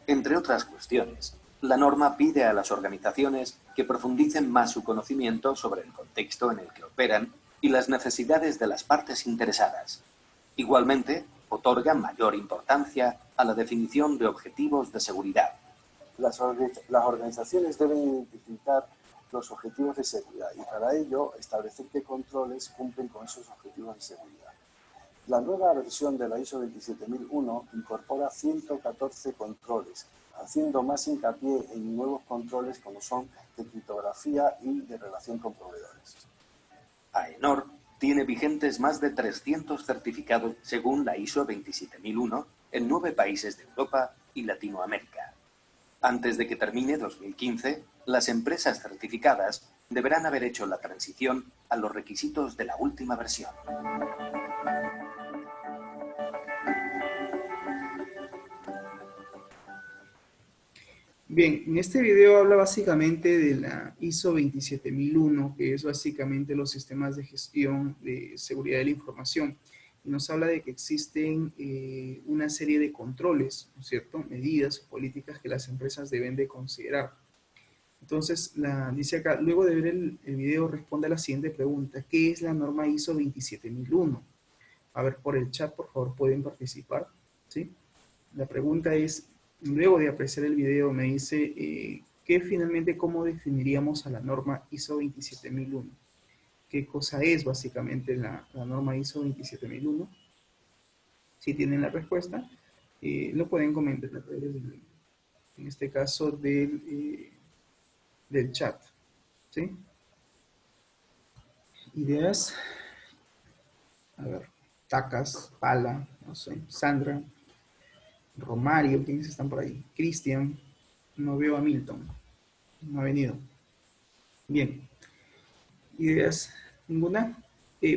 Entre otras cuestiones, la norma pide a las organizaciones que profundicen más su conocimiento sobre el contexto en el que operan y las necesidades de las partes interesadas. Igualmente, otorga mayor importancia a la definición de objetivos de seguridad. Las organizaciones deben identificar los objetivos de seguridad y para ello establecer qué controles cumplen con esos objetivos de seguridad. La nueva versión de la ISO 27001 incorpora 114 controles, haciendo más hincapié en nuevos controles como son de criptografía y de relación con proveedores. AENOR tiene vigentes más de 300 certificados según la ISO 27001 en 9 países de Europa y Latinoamérica. Antes de que termine 2015, las empresas certificadas deberán haber hecho la transición a los requisitos de la última versión. Bien, en este video habla básicamente de la ISO 27001, que es básicamente los sistemas de gestión de seguridad de la información. Y nos habla de que existen una serie de controles, ¿no es cierto?, medidas o políticas que las empresas deben de considerar. Entonces, dice acá, luego de ver el video, responde a la siguiente pregunta: ¿qué es la norma ISO 27001? A ver, por el chat, por favor, pueden participar, ¿sí? La pregunta es, luego de apreciar el video, me dice que finalmente, ¿cómo definiríamos a la norma ISO 27001? ¿Qué cosa es básicamente la norma ISO 27001? Si tienen la respuesta, lo pueden comentar a través en este caso del chat, ¿sí? Ideas. A ver, Tacas, Pala, no sé, Sandra, Romario, ¿quiénes están por ahí? Cristian, no veo a Milton, no ha venido. Bien, ¿ideas? ¿Ninguna?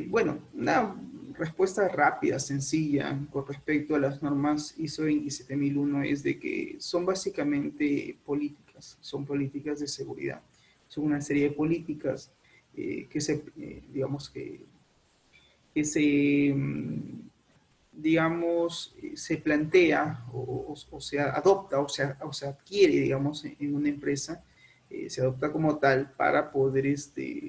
Bueno, una respuesta rápida, sencilla, con respecto a las normas ISO 27001 es de que son básicamente políticas, son políticas de seguridad. Son una serie de políticas que digamos que se, digamos, se plantea o se adopta o se adquiere, digamos, en una empresa, se adopta como tal para poder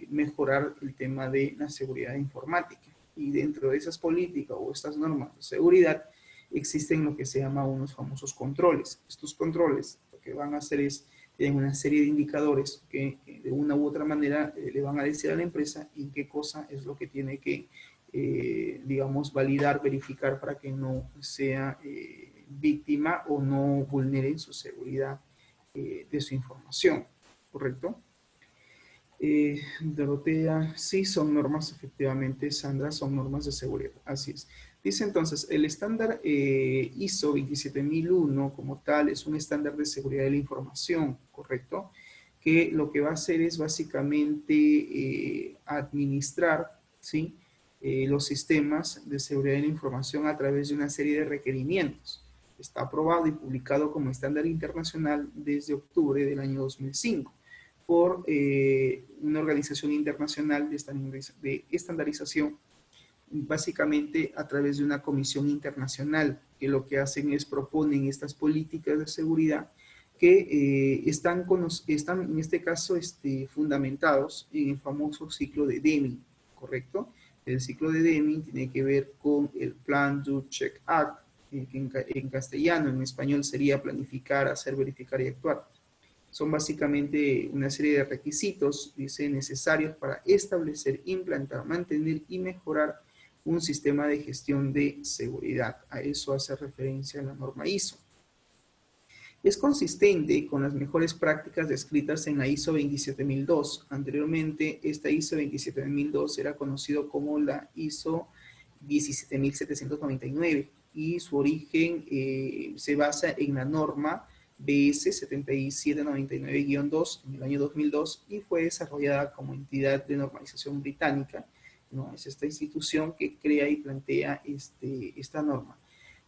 mejorar el tema de la seguridad informática. Y dentro de esas políticas o estas normas de seguridad existen lo que se llama unos famosos controles. Estos controles lo que van a hacer es, tienen una serie de indicadores que de una u otra manera le van a decir a la empresa en qué cosa es lo que tiene que digamos, validar, verificar para que no sea víctima o no vulnere su seguridad de su información, ¿correcto? Dorotea, sí son normas, efectivamente, Sandra, son normas de seguridad, así es. Dice entonces, el estándar ISO 27001 como tal es un estándar de seguridad de la información, ¿correcto? Que lo que va a hacer es básicamente administrar, ¿sí?, los sistemas de seguridad de la información a través de una serie de requerimientos. Está aprobado y publicado como estándar internacional desde octubre del año 2005 por una organización internacional de estandarización, básicamente a través de una comisión internacional, que lo que hacen es proponen estas políticas de seguridad que están en este caso fundamentados en el famoso ciclo de Deming, ¿correcto? El ciclo de Deming tiene que ver con el Plan, Do, Check, Act, que en castellano, en español sería planificar, hacer, verificar y actuar. Son básicamente una serie de requisitos, dice, necesarios para establecer, implantar, mantener y mejorar un sistema de gestión de seguridad. A eso hace referencia la norma ISO. Es consistente con las mejores prácticas descritas en la ISO 27002. Anteriormente, esta ISO 27002 era conocido como la ISO 17799 y su origen se basa en la norma BS 7799-2 en el año 2002 y fue desarrollada como entidad de normalización británica, ¿no? Es esta institución que crea y plantea esta norma.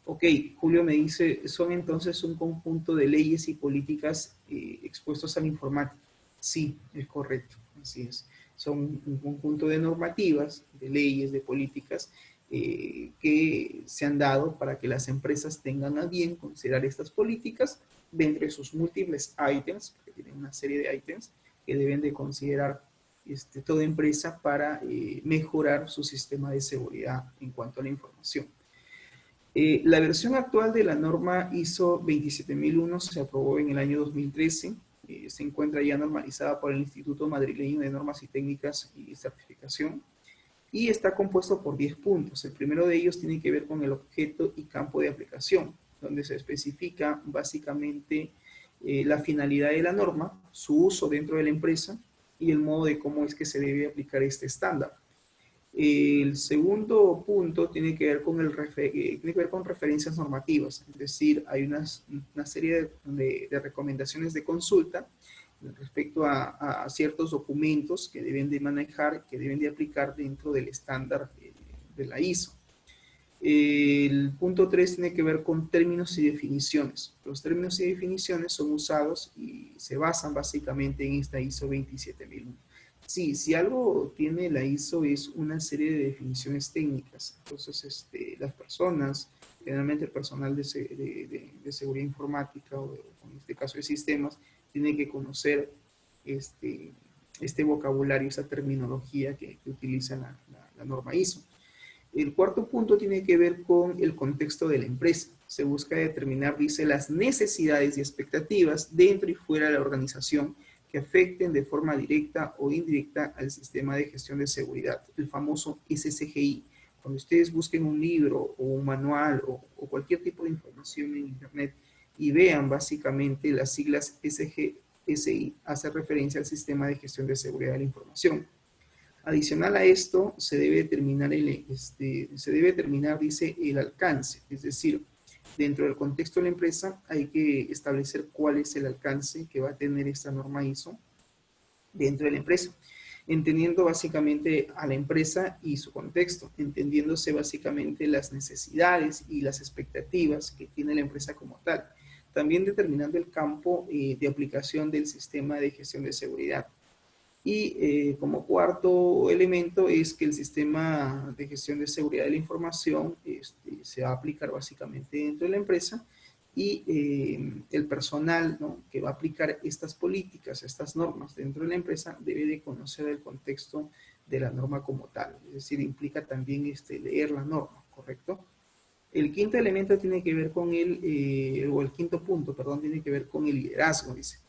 Ok, Julio me dice, son entonces un conjunto de leyes y políticas expuestos a la informática. Sí, es correcto, así es. Son un conjunto de normativas, de leyes, de políticas que se han dado para que las empresas tengan a bien considerar estas políticas dentro de sus múltiples ítems, porque tienen una serie de ítems que deben de considerar toda empresa para mejorar su sistema de seguridad en cuanto a la información. La versión actual de la norma ISO 27001 se aprobó en el año 2013. Se encuentra ya normalizada por el Instituto Madrileño de Normas y Técnicas y Certificación y está compuesto por 10 puntos. El primero de ellos tiene que ver con el objeto y campo de aplicación, donde se especifica básicamente la finalidad de la norma, su uso dentro de la empresa y el modo de cómo es que se debe aplicar este estándar. El segundo punto tiene que ver con, referencias normativas, es decir, hay una serie de recomendaciones de consulta respecto a ciertos documentos que deben de manejar, que deben de aplicar dentro del estándar de la ISO. El punto 3 tiene que ver con términos y definiciones. Los términos y definiciones son usados y se basan básicamente en esta ISO 27001. Sí, si algo tiene la ISO es una serie de definiciones técnicas. Entonces, las personas, generalmente el personal de seguridad informática o en este caso de sistemas, tiene que conocer este vocabulario, esa terminología que utiliza la norma ISO. El cuarto punto tiene que ver con el contexto de la empresa. Se busca determinar, dice, las necesidades y expectativas dentro y fuera de la organización que afecten de forma directa o indirecta al sistema de gestión de seguridad, el famoso SSGI. Cuando ustedes busquen un libro o un manual o cualquier tipo de información en internet y vean básicamente las siglas SGSI, hace referencia al sistema de gestión de seguridad de la información. Adicional a esto, se debe determinar, dice, el alcance, es decir, dentro del contexto de la empresa hay que establecer cuál es el alcance que va a tener esta norma ISO dentro de la empresa, entendiendo básicamente a la empresa y su contexto, entendiéndose básicamente las necesidades y las expectativas que tiene la empresa como tal. También determinando el campo de aplicación del sistema de gestión de seguridad. Y como cuarto elemento es que el sistema de gestión de seguridad de la información se va a aplicar básicamente dentro de la empresa y el personal, ¿no?, que va a aplicar estas políticas, estas normas dentro de la empresa debe de conocer el contexto de la norma como tal. Es decir, implica también leer la norma, ¿correcto? El quinto elemento tiene que ver con el quinto punto, perdón, tiene que ver con el liderazgo, dice.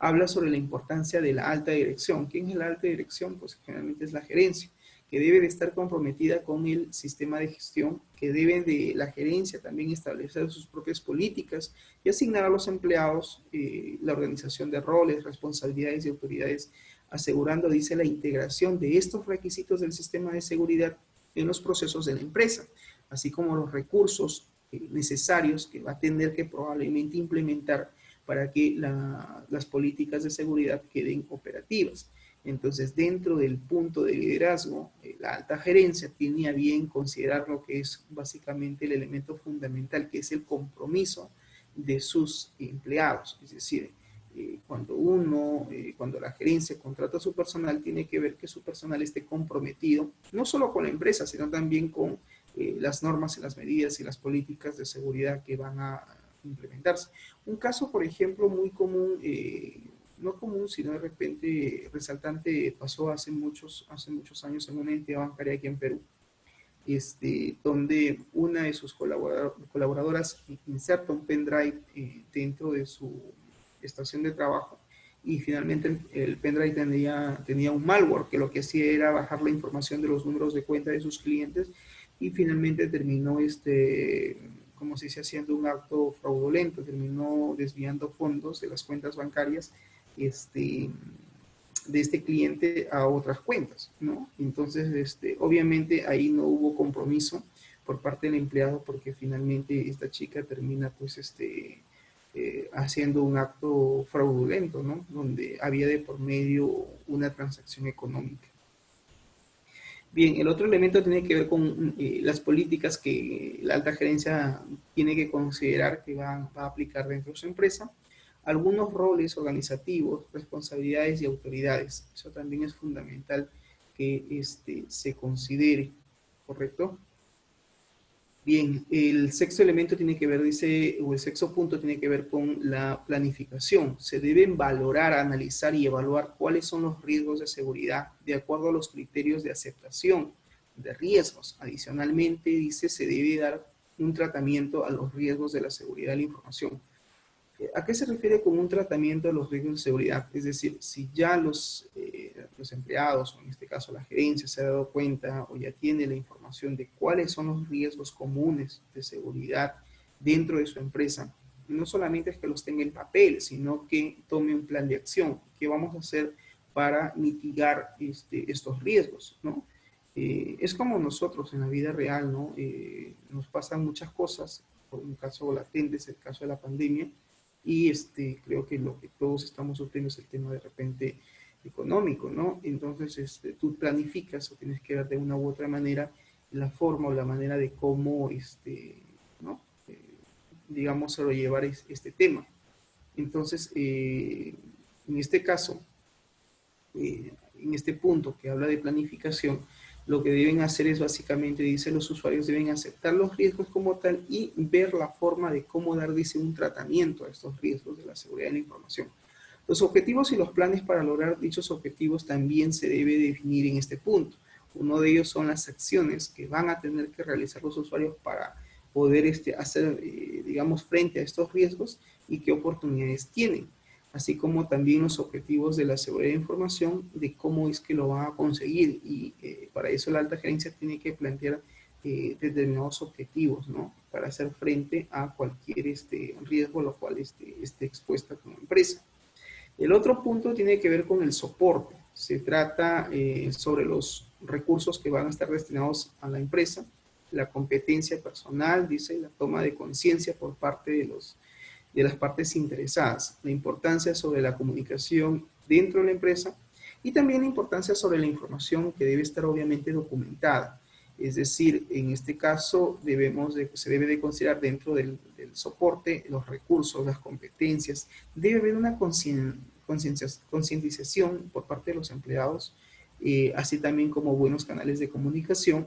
Habla sobre la importancia de la alta dirección. ¿Quién es la alta dirección? Pues generalmente es la gerencia, que debe de estar comprometida con el sistema de gestión, que debe de la gerencia también establecer sus propias políticas y asignar a los empleados la organización de roles, responsabilidades y autoridades, asegurando, dice, la integración de estos requisitos del sistema de seguridad en los procesos de la empresa, así como los recursos necesarios que va a tener que probablemente implementar para que las políticas de seguridad queden operativas. Entonces, dentro del punto de liderazgo, la alta gerencia tiene a bien considerar lo que es básicamente el elemento fundamental, que es el compromiso de sus empleados. Es decir, cuando la gerencia contrata a su personal, tiene que ver que su personal esté comprometido, no solo con la empresa, sino también con las normas y las medidas y las políticas de seguridad que van a implementarse. Un caso, por ejemplo, muy común, no común, sino de repente resaltante, pasó hace muchos años en una entidad bancaria aquí en Perú, donde una de sus colaboradoras inserta un pendrive dentro de su estación de trabajo y finalmente el pendrive tenía un malware que lo que hacía era bajar la información de los números de cuenta de sus clientes y finalmente terminó como se dice, haciendo un acto fraudulento, terminó desviando fondos de las cuentas bancarias de este cliente a otras cuentas, ¿no? Entonces, obviamente ahí no hubo compromiso por parte del empleado porque finalmente esta chica termina, pues, haciendo un acto fraudulento, ¿no? Donde había de por medio una transacción económica. Bien, el otro elemento tiene que ver con las políticas que la alta gerencia tiene que considerar que va a aplicar dentro de su empresa. Algunos roles organizativos, responsabilidades y autoridades. Eso también es fundamental que se considere, ¿correcto? Bien, el sexto elemento tiene que ver, dice, o el sexto punto tiene que ver con la planificación. Se deben valorar, analizar y evaluar cuáles son los riesgos de seguridad de acuerdo a los criterios de aceptación de riesgos. Adicionalmente, dice, se debe dar un tratamiento a los riesgos de la seguridad de la información. ¿A qué se refiere con un tratamiento de los riesgos de seguridad? Es decir, si ya los empleados, o en este caso la gerencia, se ha dado cuenta o ya tiene la información de cuáles son los riesgos comunes de seguridad dentro de su empresa, no solamente es que los tenga en papel, sino que tome un plan de acción. ¿Qué vamos a hacer para mitigar estos riesgos, ¿no? Es como nosotros en la vida real, ¿no? Nos pasan muchas cosas, por un caso latente es el caso de la pandemia, Y creo que lo que todos estamos sufriendo es el tema de repente económico, ¿no? Entonces, tú planificas o tienes que ver de una u otra manera la forma o la manera de cómo, ¿no? Digamos, sobrellevar este tema. Entonces, en este caso, en este punto que habla de planificación, lo que deben hacer es básicamente, dice, los usuarios deben aceptar los riesgos como tal y ver la forma de cómo dar, dice, un tratamiento a estos riesgos de la seguridad de la información. Los objetivos y los planes para lograr dichos objetivos también se debe definir en este punto. Uno de ellos son las acciones que van a tener que realizar los usuarios para poder hacer, digamos, frente a estos riesgos y qué oportunidades tienen, así como también los objetivos de la seguridad de información, de cómo es que lo van a conseguir. Y para eso la alta gerencia tiene que plantear determinados objetivos, ¿no? Para hacer frente a cualquier riesgo a lo cual esté expuesta como empresa. El otro punto tiene que ver con el soporte. Se trata sobre los recursos que van a estar destinados a la empresa, la competencia personal, dice, la toma de conciencia por parte de las partes interesadas, la importancia sobre la comunicación dentro de la empresa y también la importancia sobre la información que debe estar obviamente documentada. Es decir, en este caso se debe de considerar dentro del soporte los recursos, las competencias. Debe haber una concientización por parte de los empleados, así también como buenos canales de comunicación,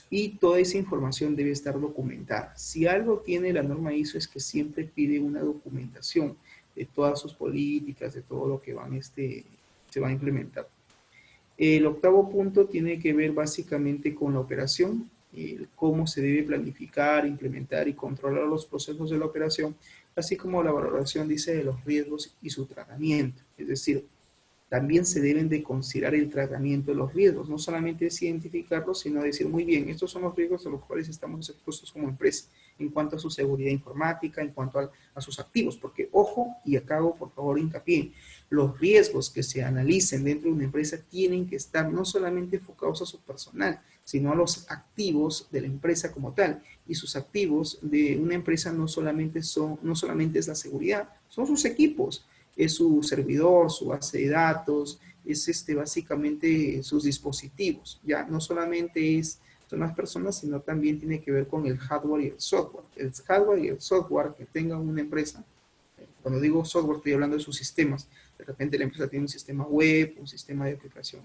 y toda esa información debe estar documentada. Si algo tiene la norma ISO es que siempre pide una documentación de todas sus políticas, de todo lo que se va a implementar. El octavo punto tiene que ver básicamente con la operación, cómo se debe planificar, implementar y controlar los procesos de la operación, así como la valoración, dice, de los riesgos y su tratamiento. Es decir, también se deben de considerar el tratamiento de los riesgos. No solamente es identificarlos, sino decir, muy bien, estos son los riesgos a los cuales estamos expuestos como empresa, en cuanto a su seguridad informática, en cuanto a sus activos. Porque, ojo, y acá hago por favor hincapié, los riesgos que se analicen dentro de una empresa tienen que estar no solamente enfocados a su personal, sino a los activos de la empresa como tal. Y sus activos de una empresa no solamente es la seguridad, son sus equipos, es su servidor, su base de datos, es básicamente sus dispositivos. Ya no solamente son las personas, sino también tiene que ver con el hardware y el software. El hardware y el software que tenga una empresa, cuando digo software estoy hablando de sus sistemas. De repente la empresa tiene un sistema web, un sistema de aplicación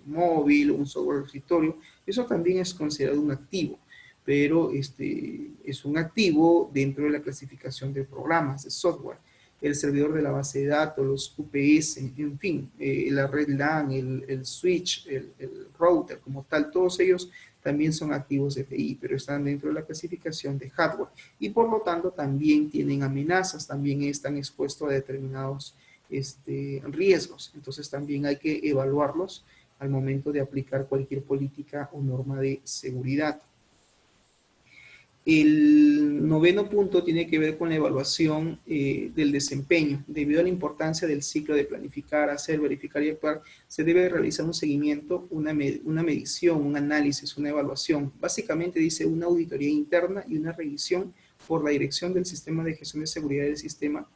móvil, un software de escritorio. Eso también es considerado un activo, pero es un activo dentro de la clasificación de programas, de software. El servidor de la base de datos, los UPS, en fin, la red LAN, el switch, el router como tal, todos ellos también son activos de TI, pero están dentro de la clasificación de hardware y por lo tanto también tienen amenazas, también están expuestos a determinados riesgos. Entonces también hay que evaluarlos al momento de aplicar cualquier política o norma de seguridad. El noveno punto tiene que ver con la evaluación del desempeño. Debido a la importancia del ciclo de planificar, hacer, verificar y actuar, se debe realizar un seguimiento, una medición, un análisis, una evaluación. Básicamente dice una auditoría interna y una revisión por la dirección del sistema de gestión de seguridad del sistema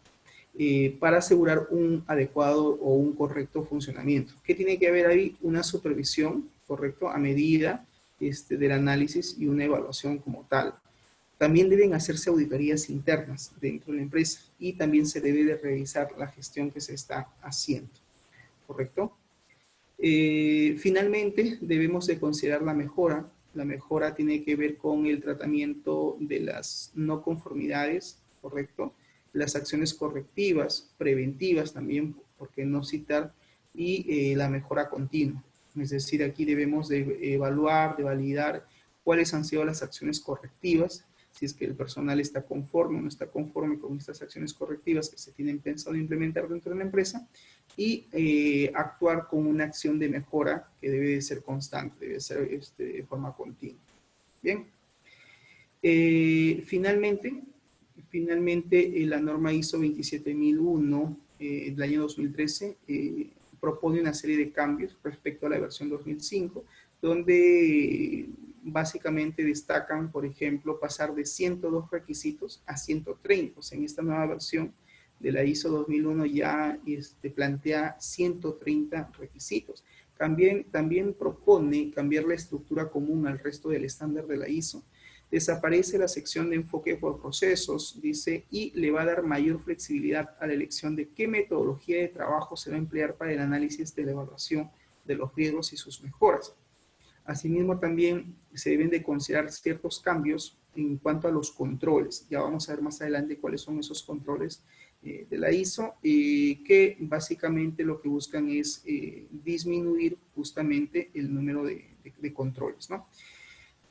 para asegurar un adecuado o un correcto funcionamiento. ¿Qué tiene que haber ahí? Una supervisión, correcto, a medida del análisis y una evaluación como tal. También deben hacerse auditorías internas dentro de la empresa y también se debe de revisar la gestión que se está haciendo, ¿correcto? Finalmente, debemos de considerar la mejora. La mejora tiene que ver con el tratamiento de las no conformidades, ¿correcto? Las acciones correctivas, preventivas también, por qué no citar, y la mejora continua. Es decir, aquí debemos de evaluar, de validar cuáles han sido las acciones correctivas, si es que el personal está conforme o no está conforme con estas acciones correctivas que se tienen pensado implementar dentro de la empresa y actuar con una acción de mejora que debe de ser constante, debe ser de forma continua. Bien. Finalmente, la norma ISO 27001 del año 2013 propone una serie de cambios respecto a la versión 2005, donde básicamente destacan, por ejemplo, pasar de 102 requisitos a 130. O sea, en esta nueva versión de la ISO 2001 ya plantea 130 requisitos. También propone cambiar la estructura común al resto del estándar de la ISO. Desaparece la sección de enfoque por procesos, dice, y le va a dar mayor flexibilidad a la elección de qué metodología de trabajo se va a emplear para el análisis de la evaluación de los riesgos y sus mejoras. Asimismo, también se deben de considerar ciertos cambios en cuanto a los controles. Ya vamos a ver más adelante cuáles son esos controles de la ISO, que básicamente lo que buscan es disminuir justamente el número de controles, ¿no?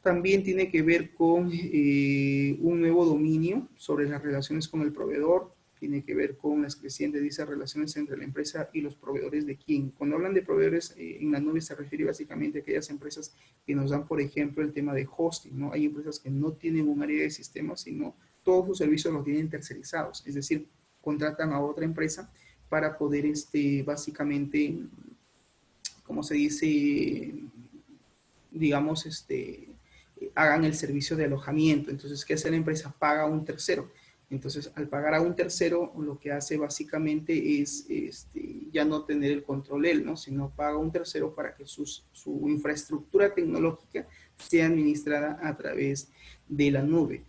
También tiene que ver con un nuevo dominio sobre las relaciones con el proveedor, tiene que ver con las crecientes dice, relaciones entre la empresa y los proveedores de quién. Cuando hablan de proveedores en la nube se refiere básicamente a aquellas empresas que nos dan, por ejemplo, el tema de hosting, ¿no? Hay empresas que no tienen un área de sistemas, sino todos sus servicios los tienen tercerizados, es decir, contratan a otra empresa para poder, básicamente, como se dice, digamos, hagan el servicio de alojamiento. Entonces, ¿qué hace la empresa? Paga a un tercero. Entonces, al pagar a un tercero, lo que hace básicamente es ya no tener el control él, ¿no? Sino paga a un tercero para que su infraestructura tecnológica sea administrada a través de la nube.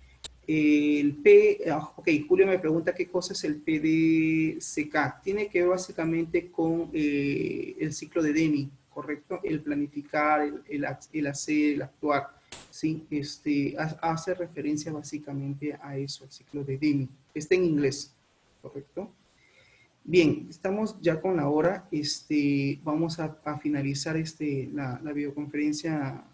Ok, Julio me pregunta qué cosa es el PDCK. Tiene que ver básicamente con el ciclo de Deming, ¿correcto? El planificar, el hacer, el actuar. Sí, hace referencia básicamente a eso, el ciclo de Deming. Está en inglés, ¿correcto? Bien, estamos ya con la hora. Vamos a finalizar la videoconferencia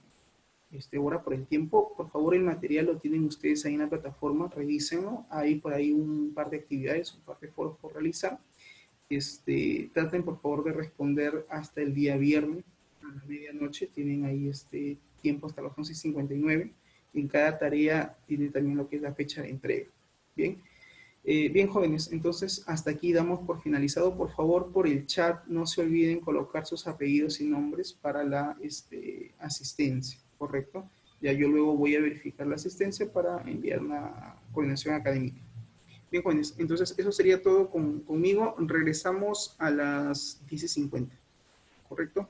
ahora por el tiempo. Por favor, el material lo tienen ustedes ahí en la plataforma, revísenlo. Hay por ahí un par de actividades, un par de foros por realizar. Traten por favor de responder hasta el día viernes a la medianoche. Tienen ahí tiempo hasta las 11:59. En cada tarea tiene también lo que es la fecha de entrega. Bien. Bien, jóvenes, entonces hasta aquí damos por finalizado. Por favor, por el chat, no se olviden colocar sus apellidos y nombres para la asistencia, ¿correcto? Ya yo luego voy a verificar la asistencia para enviar una coordinación académica. Bien, jóvenes, entonces eso sería todo conmigo. Regresamos a las 10:50, ¿correcto?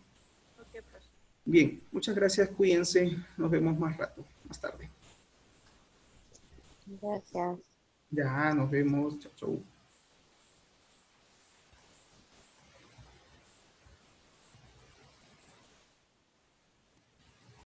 Ok, pues. Bien, muchas gracias, cuídense. Nos vemos más rato, más tarde. Gracias. Ya, nos vemos. Chau, chau.